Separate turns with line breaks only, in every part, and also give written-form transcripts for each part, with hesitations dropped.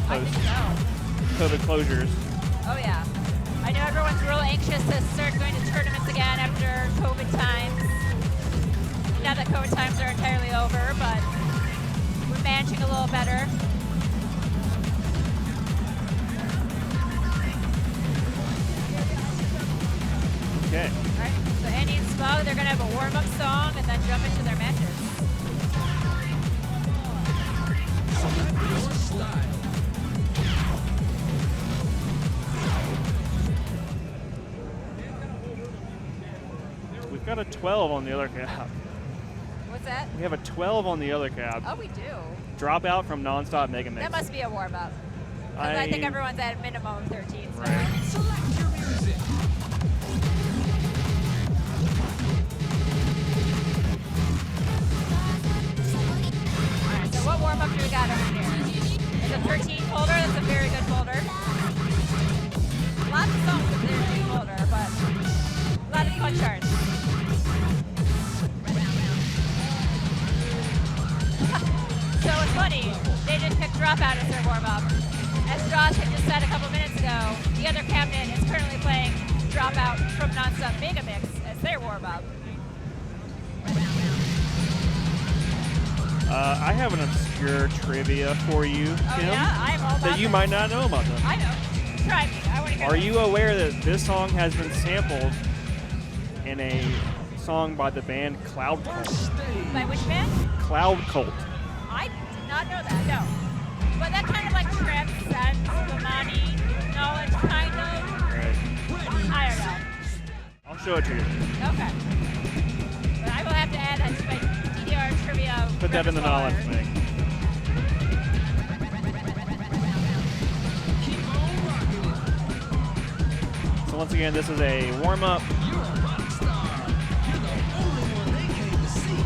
post
so.
COVID closures.
Oh yeah. I know everyone's real anxious to start going to tournaments again after COVID times. Now that COVID times are entirely over, but we're managing a little better.
Okay.
All right, so Andeh and SPUG, they're going to have a warm-up song and then jump into their matches.
We've got a 12 on the other cab.
What's that?
We have a 12 on the other cab.
Oh, we do.
Dropout from Nonstop Mega Mix.
That must be a warm-up. Because I think everyone's at a minimum of 13. So.
Right.
Select your music.
Alright, so what warm-up do we got over here? It's a 13 folder. That's a very good folder. Lots of songs with their 13 folder, but a lot of fun charts. So it's funny, they just picked Dropout as their warm-up. As Josh had just said a couple minutes ago, the other cabinet is currently playing Dropout from Nonstop Mega Mix as their warm-up.
I have an obscure trivia for you,
Oh
Kim,
yeah, I'm all about
that you
this.
might not know about them.
I know. Try me. I want to hear
Are
this.
you aware that this song has been sampled in a song by the band Cloud Cult?
By which band?
Cloud Cult.
I did not know that, no. But that kind of like transcends the money knowledge, kind of.
Right.
I don't know.
I'll show it to you.
Okay. But I will have to add that to my DDR trivia.
Put that in the knowledge
repertoire.
thing. So once again, this is a warm-up.
You're a rock star. You're the only one they came to see.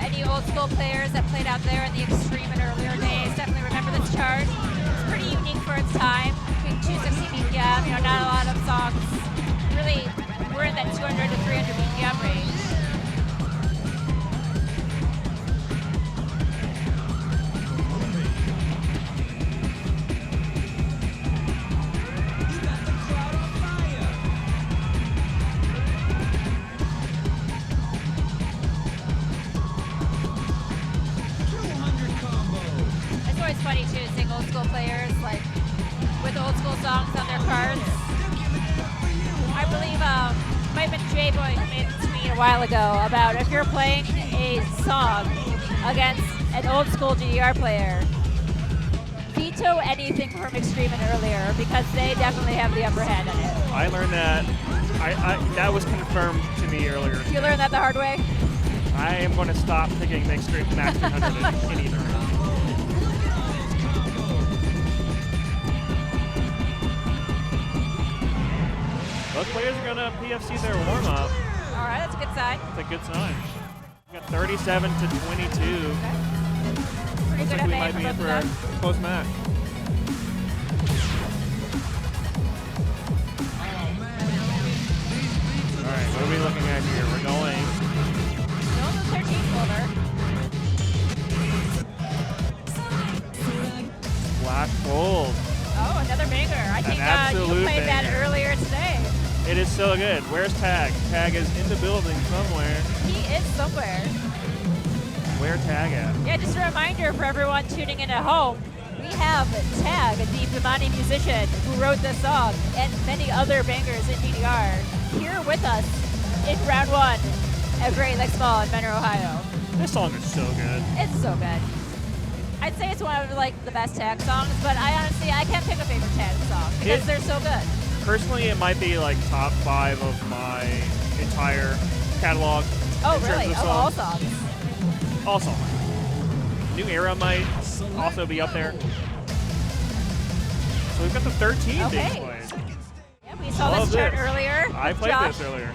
Any old school players that played out there in the Extreme and earlier days definitely remember this chart. It's pretty unique for its time. Between 260 BPM, you know, not a lot of songs. Really, we're in that 200 to 300 BPM range.
You got the crowd on fire.
It's always funny too, seeing old school players like with old school songs on their cards. I believe might have been J-Boy who made a tweet a while ago about if you're playing a song against an old school DDR player, veto anything from Extreme and earlier because they definitely have the upper hand on it.
I learned that. That was confirmed to me earlier.
You learned that the hard way?
I am going to stop picking the Extreme Max 300 in any tournament. Both players are going to PFC their warm-up.
All right, that's a good sign.
It's a good sign. We got 37 to 22.
Pretty
Looks
good
like we
FA
might
for
be in
both
for
of
a
them.
close match. All right, what are we looking at here? We're going.
Still in the 13 folder.
Black Gold.
Oh, another banger. I think you
absolute
played that
banger.
earlier today.
It is so good. Where's Tag? Tag is in the building somewhere.
He is somewhere.
Where Tag at?
Yeah, just a reminder for everyone tuning in at home. We have Tag, the Bimani musician who wrote this song, and many other bangers in DDR, here with us in round one at Great Lakes Mall in Menor, Ohio.
This song is so good.
It's so good. I'd say it's one of like the best Tag songs, but I honestly I can't pick a favorite Tag song because they're so good.
Personally, it might be like top 5 of my entire catalog.
Oh
in terms
really?
of
Of all
songs.
songs.
All songs. New Era might also be up there. So we've got the 13
Okay.
being played.
Yeah, we saw
Love
this chart
this.
earlier.
I
with
played
Josh.
this earlier,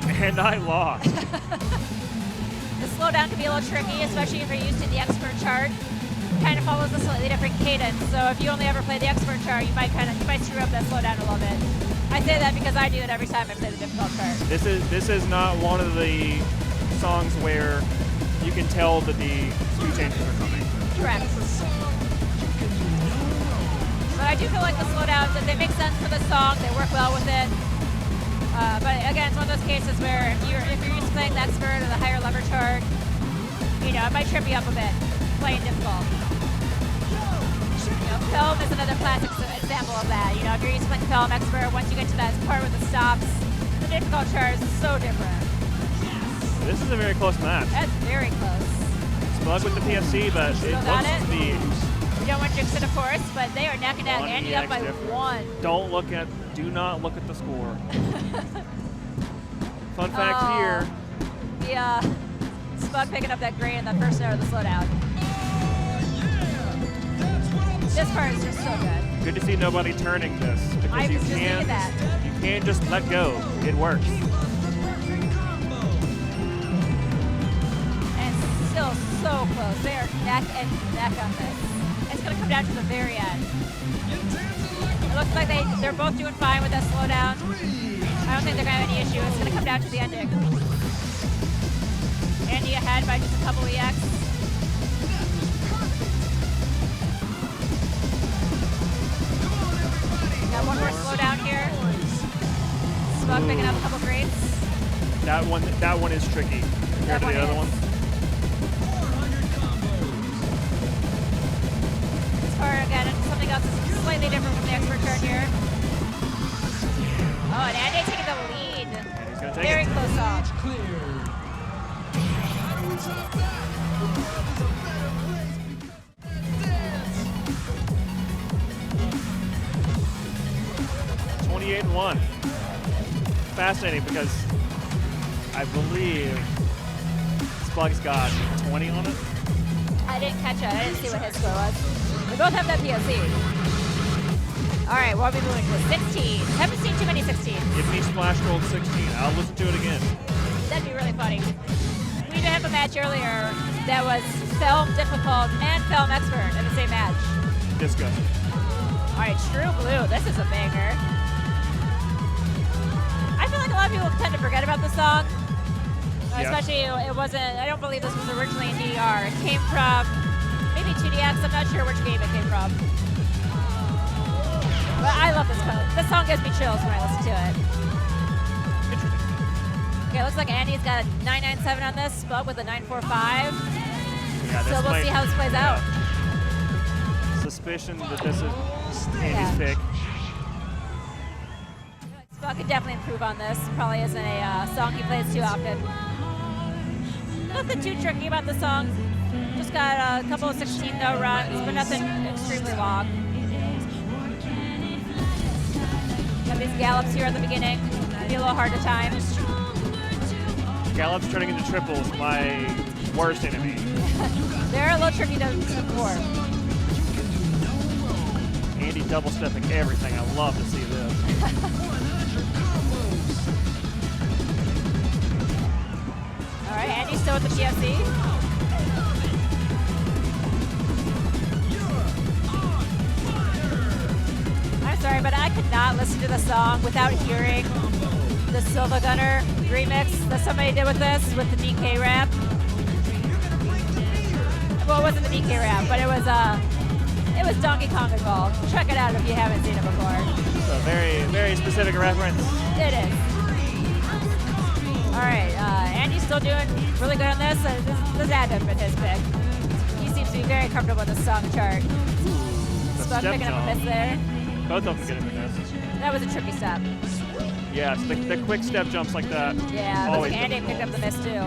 and I lost.
The slowdown can be a little tricky, especially if you're used to the expert chart. Kind of follows a slightly different cadence. So if you only ever play the expert chart, you might screw up that slowdown a little bit. I say that because I do it every time I play the difficult chart.
This is not one of the songs where you can tell that the speed changes are coming.
do feel like the slowdowns, that they make sense for the song, they work well with it. But again, it's one of those cases where if you're used to playing the expert or the higher lever chart, you know, it might trip you up a bit, playing difficult. You know, film is another classic example of that. You know, if you're used to playing film expert, once you get to that part with the stops, the difficult chart is so different.
This is a very close match.
That's very close.
SPUG with the PFC, but it
got
looks
it.
to be.
We don't want to jinx it, of course, but they are neck and neck. Andy up by
difference.
1.
Do not look at the score. Fun fact here.
The SPUG picking up that grade in the first note of the slowdown. This part is just so good.
Good to see nobody turning this. Because
I
you
was just thinking that.
You can't just let go. It works.
And still so close. They are neck and neck on this. It's going to come down to the very end. It looks like they're both doing fine with that slowdown. I don't think they're going to have any issue. It's going to come down to the ending. Andy ahead by just a couple EX. Got one more slowdown here. SPUG picking up a couple grades.
That one is tricky compared to the other one.
This part again, something else is slightly different from the expert chart here. Oh, and Andeh taking the lead.
And he's gonna take
Very
it.
close off.
Clear.
28-1. Fascinating because I believe SPUG's got 20 on it.
I didn't catch it. I didn't see what his score was. We both have that POC. All right, what are we moving to? 16. Haven't seen too many 16s.
Give me Splash Gold 16. I'll listen to it again.
That'd be really funny. We did have a match earlier that was film difficult and film expert in the same match.
Disco.
All right, True Blue. This is a banger. I feel like a lot of people tend to forget about the song.
Yeah.
Especially, it wasn't, I don't believe this was originally in DDR. It came from maybe 2DX. I'm not sure which game it came from. But I love this code. This song gives me chills when I listen to it. Okay, looks like Andy's got a 997 on this, SPUG with a 945.
Yeah,
So we'll see how this plays out.
Suspicion that this is Andy's pick.
SPUG could definitely improve on this. Probably isn't a song he plays too often. Nothing too tricky about the song. Just got a couple of 16-note runs, but nothing extremely long. Got these gallops here at the beginning. Be a little hard to time.
Gallops turning into triples, my worst enemy.
They're a little tricky to perform.
Andy double stepping everything. I love to see this.
All right, Andy's still with the PFC. I'm sorry, but I could not listen to the song without hearing the Silva Gunner remix that somebody did with this, with the DK rap. Well, it wasn't the DK rap, but it was Donkey Kong involved. Check it out if you haven't seen it before.
It's a very, very specific reference.
It is. All right, Andy's still doing really good on this. This had to have been his pick. He seems to be very comfortable with the song chart.
The
SPUG
step
picking up a
jump.
miss there.
Both of them get a miss.
That was a tricky step.
Yes, the quick step jumps like that.
Yeah, it looks
always
like Andeh
difficult.
picked up the miss too.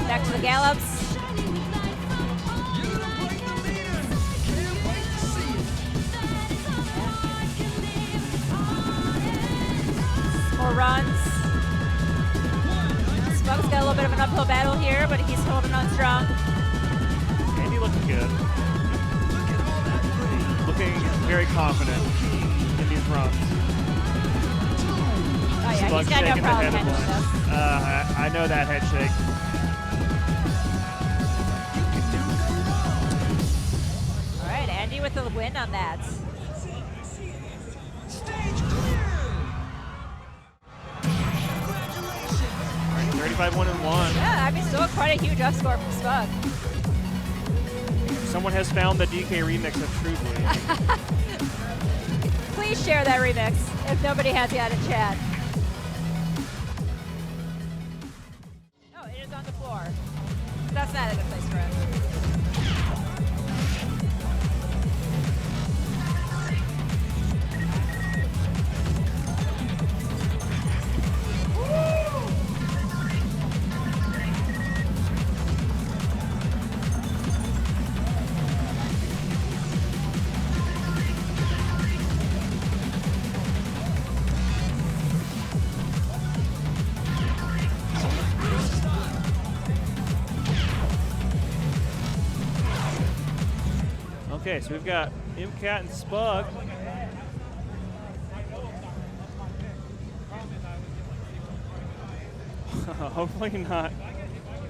Back to the gallops. More runs. SPUG's got a little bit of an uphill battle here, but he's holding on strong.
Andy looking good. Looking very confident in these runs.
Oh yeah,
SPUG
he's got no
shaking the
problem
head of
handling this.
I know that head shake.
All right, Andy with the win on that.
35-1-1.
Yeah, I mean, still quite a huge up score from SPUG.
Someone has found the DK remix of True Blue.
Please share that remix if nobody has yet in chat. Oh, it is on the floor. That's not a good place for it.
Okay, so we've got Emcat and SPUG. Hopefully not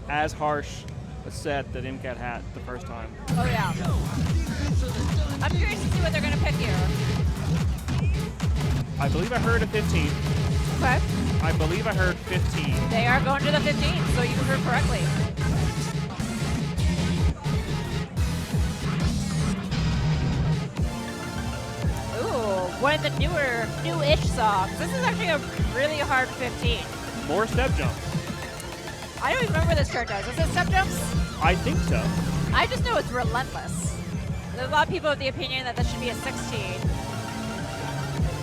as harsh a set that Emcat had the first time.
Oh yeah. I'm curious to see what they're gonna pick here.
I believe I heard a 15.
Okay.
I believe I heard 15.
They are going to the 15, so you heard correctly. One of the new-ish songs. This is actually a really hard 15.
More step jumps.
I don't even remember this chart does. Is it step jumps?
I think so.
I just know it's relentless. There's a lot of people with the opinion that this should be a 16.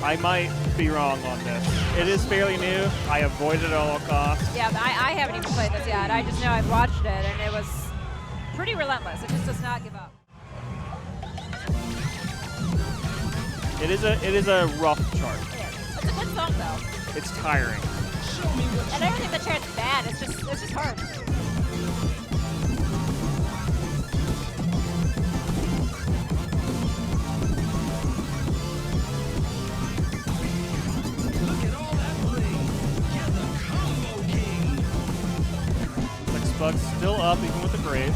I might be wrong on this. It is fairly new. I avoid it at all costs.
Yeah, but I haven't even played this yet. I just know I've watched it, and it was pretty relentless. It just does not give up.
It is a rough chart.
It's a good song though.
It's tiring.
And I don't think the chart's bad. It's just hard.
Look at all that bling. You're the combo king.
Like SPUG's still up even with the grave.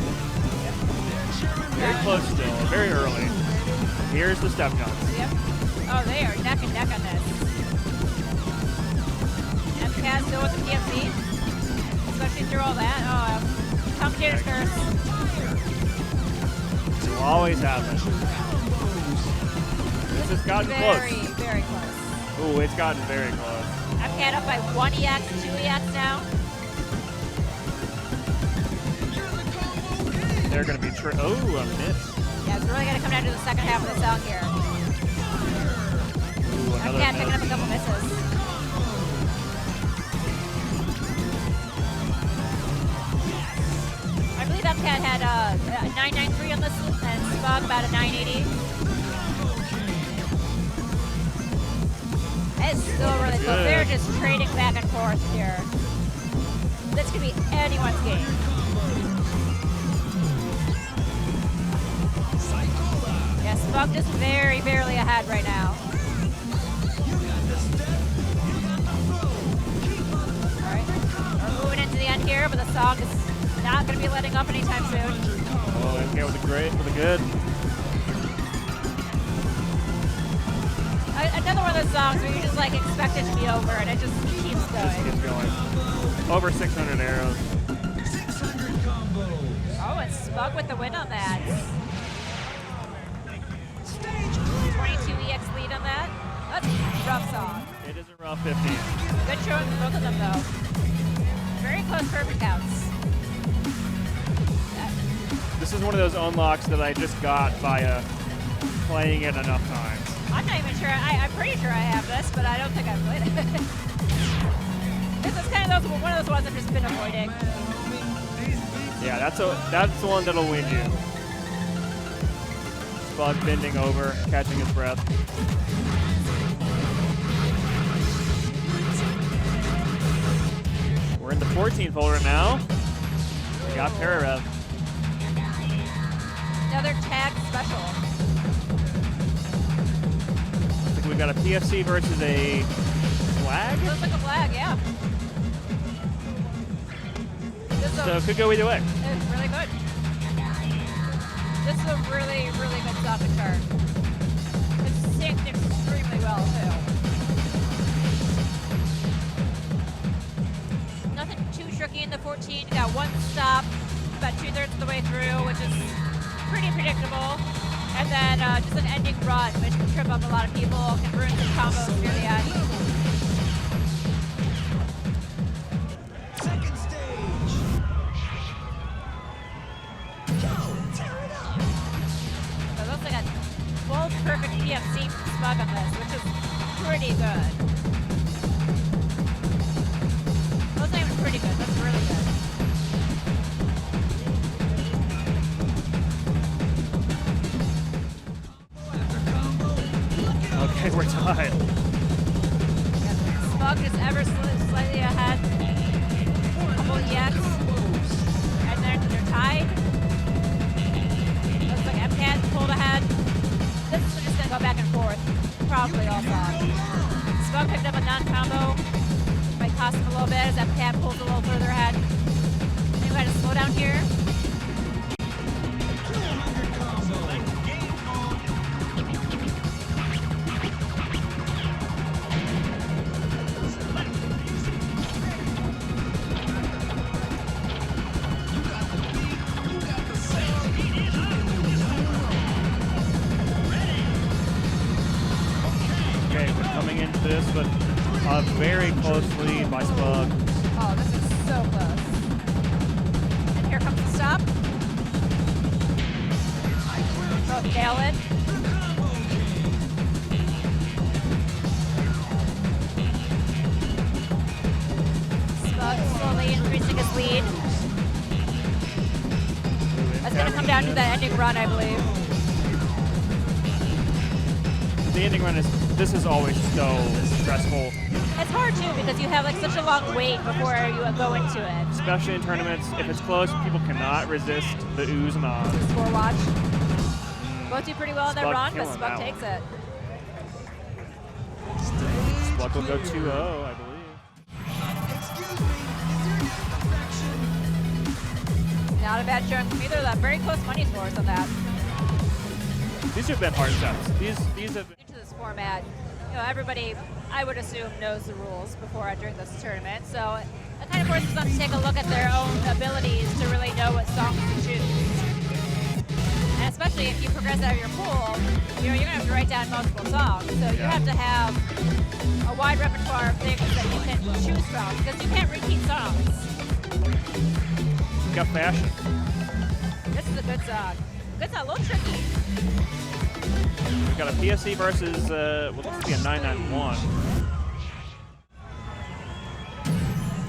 Very close still, very early. Here's the step jumps.
Yep. Oh, they are neck and neck on this. Emcat still with the PMC, especially through all that. Oh, commentator's curse.
We'll always have it. This has gotten
Very,
close.
very close.
Ooh, it's gotten very close.
Emcat up by 1 EX, 2 EX now.
They're going to be oh, a miss.
Yeah, it's really going to come down to the second half of the song here.
Ooh, another
Emcat picking
miss.
up a couple misses. I believe Emcat had a 993 on this and SPUG about a 980. It's still really close.
Good.
They're just trading back and forth here. This could be anyone's game. Yeah, SPUG just very barely ahead right now. Alright, we're moving into the end here, but the song is not going to be letting up anytime soon.
Oh, Emcat with a great, with a good.
Another one of those songs where you just like expect it to be over and it just keeps
Just
going.
keeps going. Over 600 arrows.
600 combo.
Oh, and SPUG with the win on that. 22 EX lead on that. That's a rough song.
It is a rough 15.
Good showing from both of them though. Very close perfect counts.
This is one of those unlocks that I just got via playing it enough times.
I'm not even sure. I'm pretty sure I have this, but I don't think I've played it. This is kind of one of those ones I've just been avoiding.
Yeah, that's the one that'll win you. SPUG bending over, catching his breath. We're in the 14 folder now. We got Pararev.
Another tag special.
Looks like we got a PFC versus a flag.
Looks like a flag, yeah. This is
So it could go either way.
it's really good. This is a really, really good song to chart. It's synced extremely well, too. Nothing too tricky in the 14. Got one stop about 2/3 of the way through, which is pretty predictable. And then just an ending run, which can trip up a lot of people, can ruin some combos near the end.
Second stage. Go, tear it up.
So it looks like a full perfect PFC from SPUG on this, which is pretty good. That's not even pretty good, that's really good.
Okay, we're tied.
SPUG just ever slightly ahead. Couple EX. And they're tied. Looks like Emcat pulled ahead. This is just gonna go back and forth. Probably all SPUG. SPUG picked up a non-combo. Might cost him a little bit as Emcat pulls a little further ahead. Maybe got a slow down here.
This, but a very close lead by SPUG.
Oh, this is so close. And here comes the stop. Both nail it. SPUG slowly increasing his lead. That's going to come down to that ending run, I believe.
The ending run this is always so stressful.
It's hard too because you have like such a long wait before you go into it.
Especially in tournaments, if it's close, people cannot resist the oohs and ahs.
Score watch. Both do pretty well in their
SPUG
run, but
killing
SPUG
that
takes
one.
it.
SPUG will go 2-0, I believe.
Excuse me, is there any perfection?
Not a bad showing from either of them. Very close money scores on that.
These have been hard sets. These have been.
Into this format, you know, everybody, I would assume, knows the rules before entering this tournament. So it kind of forces them to take a look at their own abilities to really know what songs to choose. And especially if you progress out of your pool, you know, you're gonna have to write down multiple songs. So you have to have a wide repertoire of things that you can choose from because you can't repeat songs.
We've got fashion.
This is a good song. Good song, a little tricky.
We've got a PSC versus what looks to be a 991.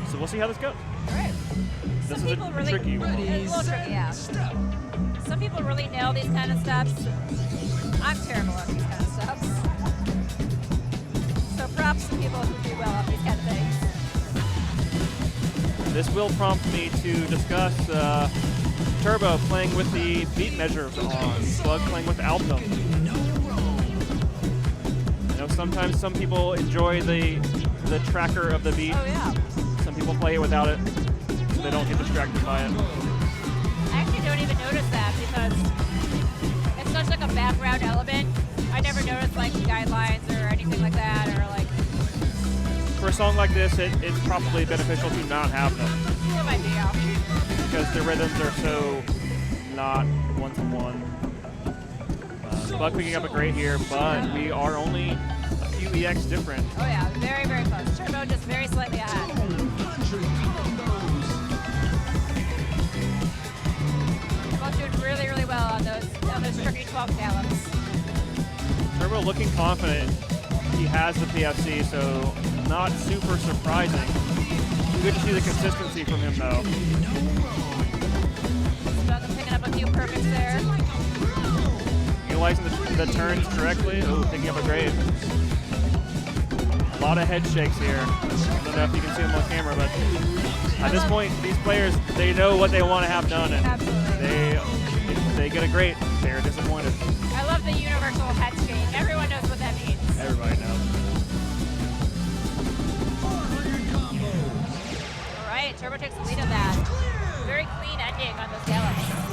So we'll see how this goes.
All right.
This
Some
is
people
a
really,
tricky one.
It's a little tricky, yeah. Some people really nail these kind of steps. I'm terrible at these kind of steps. So props to people who do well at these kind of things.
This will prompt me to discuss Turbo playing with the beat measures on, SPUG playing with Altum. I know sometimes some people enjoy the tracker of the beat.
Oh yeah.
Some people play it without it, so they don't get distracted by it.
I actually don't even notice that because it's such like a background element. I never noticed like guidelines or anything like that, or like.
For a song like this, it's probably beneficial to not have them.
It might be, yeah.
Because the rhythms are so not one-to-one. SPUG picking up a great here, but we are only a few EX different.
Oh yeah, very, very close. Turbo just very slightly ahead. Both doing really, really well on those tricky 12 gallops.
Turbo looking confident. He has the PFC, so not super surprising. Good to see the consistency from him, though.
SPUG picking up a few perfects there.
Utilizing the turns correctly. Oh, picking up a grade. A lot of head shakes here. I don't know if you can see them on camera, but at this point, these players, they know what they want to have done, and if they get a great, they're disappointed.
I love the universal head shake. Everyone knows what that means.
Everybody knows.
All right, Turbo takes the lead on that. Very clean ending on those gallops.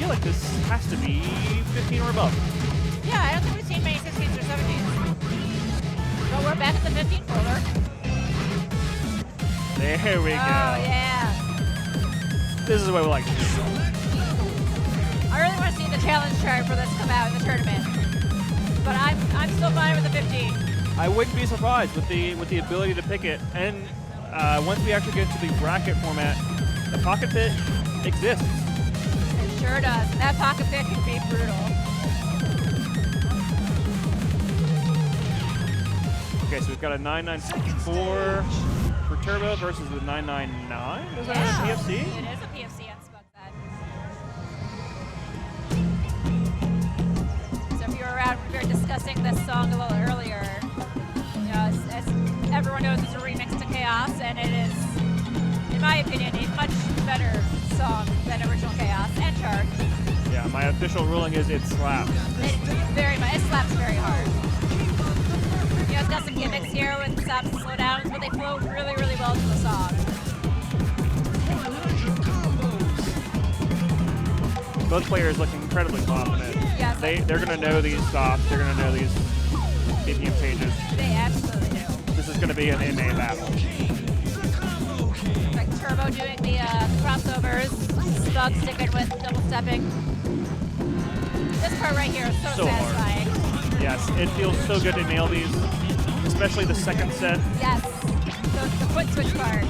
feel like this has to be 15 or above.
Yeah, I don't think we've seen many 16s or 17s. But we're back at the 15 folder.
There we go.
Oh, yeah.
This is what we like to do.
I really want to see the challenge chart for this come out in the tournament. But I'm still fine with the 15.
I wouldn't be surprised with the ability to pick it. And once we actually get into the bracket format, the pocket pit exists.
It sure does. And that pocket pit can be brutal.
Okay, so we've got a 994 for Turbo versus the 999. Is that a PFC?
It is a PFC on SPUG side. So if you were around, we were discussing this song a little earlier. You know, as everyone knows, it's a remix to Chaos, and it is, in my opinion, a much better song than original Chaos and Charge.
Yeah, my official ruling is it slaps.
It slaps very hard. You know, it's got some gimmicks here with stops and slowdowns, but they flow really, really well to the song.
Both players look incredibly confident.
Yes.
They're going to know these stops. They're going to know these BPM changes.
They absolutely do.
This is going to be an NA battle.
Like Turbo doing the crossovers, SPUG sticking with double stepping. This part right here is so satisfying.
Hard. Yes, it feels so good to nail these, especially the second set.
Yes, the foot switch part.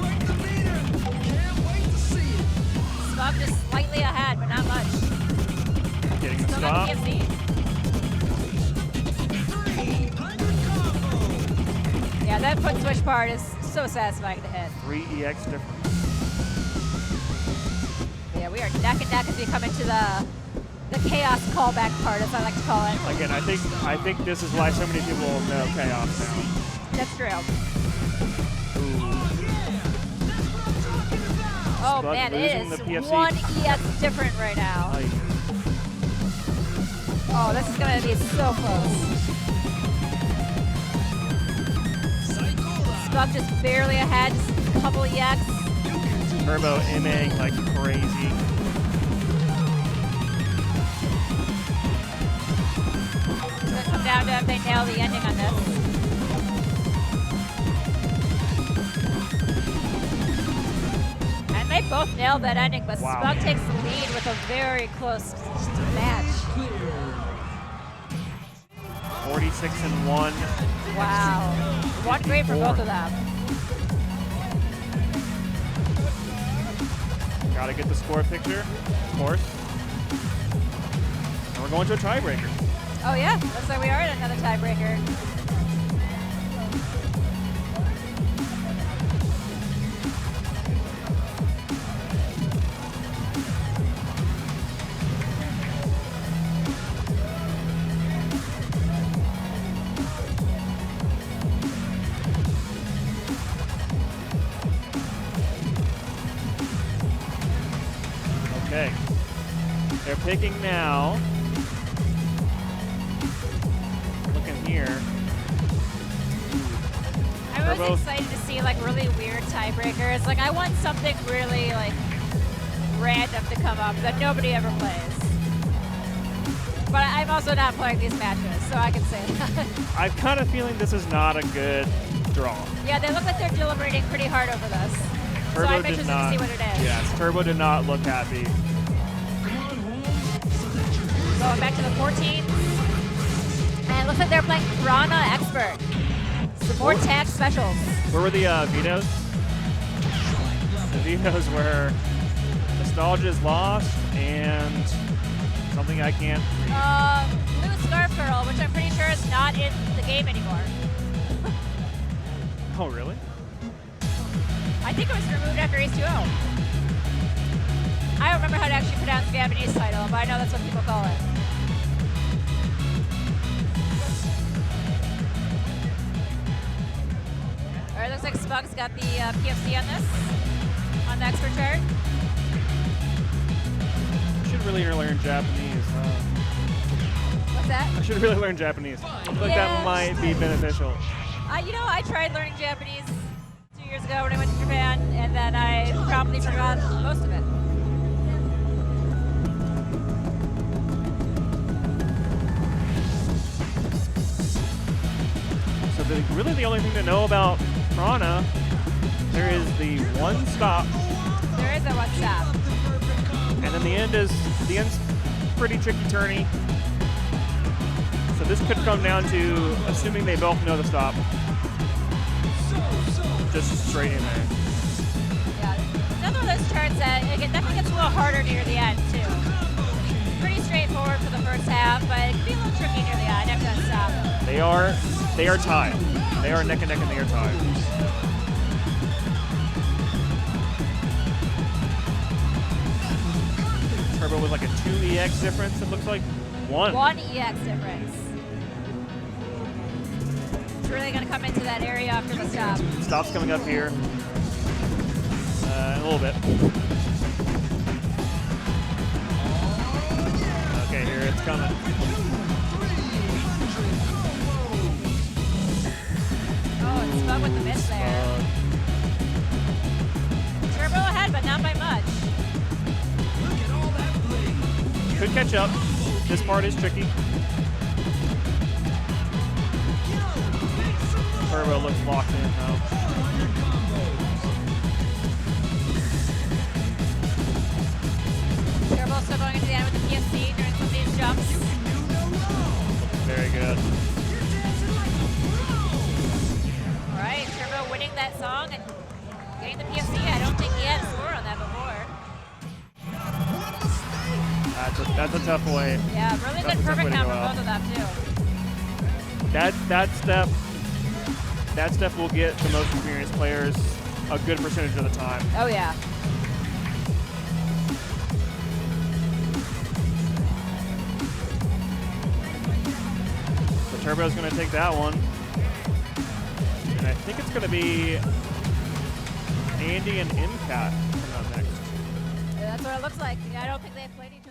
SPUG just slightly ahead, but not much.
Getting the
Still not
stop.
PFC. Yeah, that foot switch part is so satisfying to hit.
3 EX difference.
Yeah, we are neck and neck as we come into the Chaos callback part, as I like to call it.
Again, I think this is why so many people know Chaos now.
That's true.
Ooh.
Oh
SPUG
man, it
losing
is
the PFC.
1 EX different right now.
Aye.
Oh, this is gonna be so close. SPUG just barely ahead, just a couple EX.
Turbo MAing like crazy.
It's gonna come down to if they nail the ending on this. And they both nailed that ending, but
Wow.
SPUG takes the lead with a very close match.
46-1.
Wow. One great for both of them.
Gotta get the score picture, of course. And we're going to a tiebreaker.
Oh yeah, looks like we are in another tiebreaker.
Okay. They're picking now. Looking here.
I'm
They're
always
both-
excited to see like really weird tiebreakers. Like I want something really like random to come up that nobody ever plays. But I'm also not playing these matches, so I can say that.
I'm kind of feeling this is not a good draw.
Yeah, they look like they're deliberating pretty hard over this. So
Turbo
I'm
did
interested
not.
to see what it is.
Yes, Turbo did not look happy.
Going back to the 14. And it looks like they're playing PRANA Expert. Some more tag specials.
Where were the vetoes? The vetoes were Nostalgia is Lost and something I can't read.
Blue Scarf Girl, which I'm pretty sure is not in the game anymore.
Oh, really?
I think it was removed after Ace 2-0. I don't remember how to actually pronounce the Japanese title, but I know that's what people call it. All right, looks like SPUG's got the PFC on this, on the expert chart.
I should really learn Japanese.
What's that?
I should really learn Japanese. I feel like that
Yeah.
might be beneficial.
You know, I tried learning Japanese 2 years ago when I went to Japan, and then I promptly forgot most of it.
really the only thing to know about PRANA, there is the one stop,
There is a one stop.
and then the end's pretty tricky turny. So this could come down to assuming they both know the stop. Just straight in there.
Yeah, it's another one of those turns that it definitely gets a little harder near the end too. Pretty straightforward for the first half, but it can be a little tricky near the end after that stop.
They are tied. They are neck and neck, and they are tied. Turbo with like a 2 EX difference, it looks like. One.
One EX difference. It's really going to come into that area after the stop.
Stop's coming up here. A little bit. Okay, here it's coming.
Oh, it's SPUG with the miss there. Turbo ahead, but not by much.
Could catch up. This part is tricky. Turbo looks locked in though.
Turbo still going into the end with the PFC during some of these jumps.
Very good.
All right, Turbo winning that song and getting the PFC. I don't think he had a score on that before.
That's a tough way.
Yeah, really
That's
good
a tough way
perfect
to
count
go
for
out.
both of them too.
That step will get the most experienced players a good percentage of the time.
Oh yeah.
So Turbo's going to take that one. And I think it's going to be Andeh and Emcat coming up next.
That's what it looks like. I don't think they've played each other.